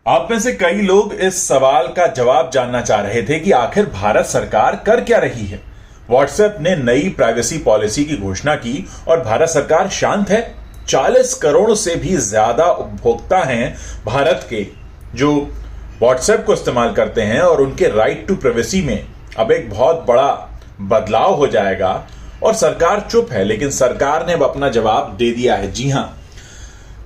आप में से कई लोग इस सवाल का जवाब जानना चाह रहे थे कि आखिर भारत सरकार कर क्या रही है। व्हाट्सएप ने नई प्राइवेसी पॉलिसी की घोषणा की और भारत सरकार शांत है। 40 करोड़ से भी ज्यादा उपभोक्ता हैं भारत के जो व्हाट्सएप को इस्तेमाल करते हैं और उनके राइट टू प्राइवेसी में अब एक बहुत बड़ा बदलाव हो जाएगा। और सरकार चुप है, लेकिन सरकार ने अब अपना जवाब दे दिया है। जी हां,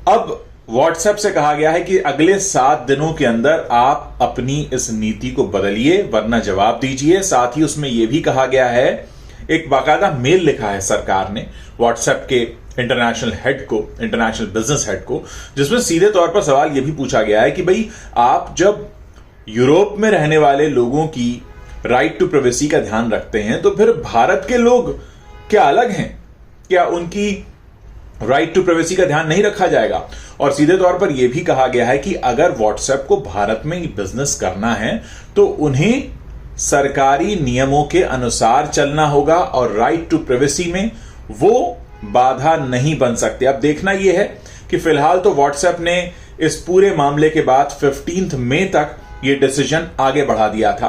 अब व्हाट्सएप से कहा गया है कि अगले 7 दिनों के अंदर आप अपनी इस नीति को बदलिए वरना जवाब दीजिए। साथ ही उसमें यह भी कहा गया है, एक बाकायदा मेल लिखा है सरकार ने व्हाट्सएप के इंटरनेशनल हेड को, इंटरनेशनल बिजनेस हेड को, जिसमें सीधे तौर पर सवाल यह भी पूछा गया है कि भाई आप जब यूरोप में रहने वाले लोगों की राइट टू प्राइवेसी का ध्यान रखते हैं तो फिर भारत के लोग क्या अलग हैं? क्या उनकी राइट टू प्राइवेसी का ध्यान नहीं रखा जाएगा? और सीधे तौर पर यह भी कहा गया है कि अगर व्हाट्सएप को भारत में बिजनेस करना है तो उन्हें सरकारी नियमों के अनुसार चलना होगा और राइट टू प्राइवेसी में वो बाधा नहीं बन सकते। अब देखना यह है कि फिलहाल तो व्हाट्सएप ने इस पूरे मामले के बाद 15 मई तक यह डिसीजन आगे बढ़ा दिया था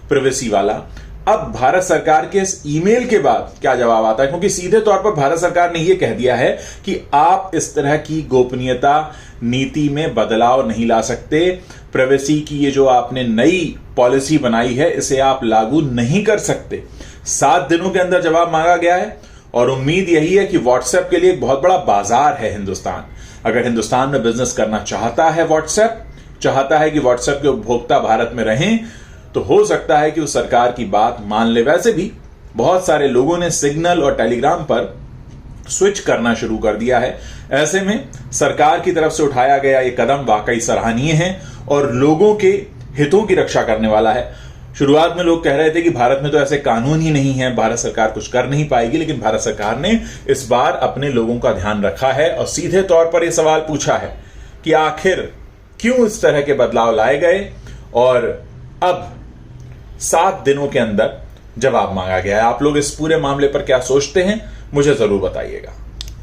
प्राइवेसी वाला। अब भारत सरकार के इस ईमेल के बाद क्या जवाब आता है, क्योंकि सीधे तौर पर भारत सरकार ने यह कह दिया है कि आप इस तरह की गोपनीयता नीति में बदलाव नहीं ला सकते। प्राइवेसी की ये जो आपने नई पॉलिसी बनाई है इसे आप लागू नहीं कर सकते। 7 दिनों के अंदर जवाब मांगा गया है और उम्मीद यही है कि व्हाट्सएप के लिए एक बहुत बड़ा बाजार है हिंदुस्तान। अगर हिंदुस्तान में बिजनेस करना चाहता है, व्हाट्सएप चाहता है कि व्हाट्सएप के उपभोक्ता भारत में रहें, तो हो सकता है कि वो सरकार की बात मान ले। वैसे भी बहुत सारे लोगों ने सिग्नल और टेलीग्राम पर स्विच करना शुरू कर दिया है। ऐसे में सरकार की तरफ से उठाया गया ये कदम वाकई सराहनीय है और लोगों के हितों की रक्षा करने वाला है। शुरुआत में लोग कह रहे थे कि भारत में तो ऐसे कानून ही नहीं है, भारत सरकार कुछ कर नहीं पाएगी, लेकिन भारत सरकार ने इस बार अपने लोगों का ध्यान रखा है और सीधे तौर पर यह सवाल पूछा है कि आखिर क्यों इस तरह के बदलाव लाए गए। और अब 7 दिनों के अंदर जवाब मांगा गया है। आप लोग इस पूरे मामले पर क्या सोचते हैं, मुझे जरूर बताइएगा।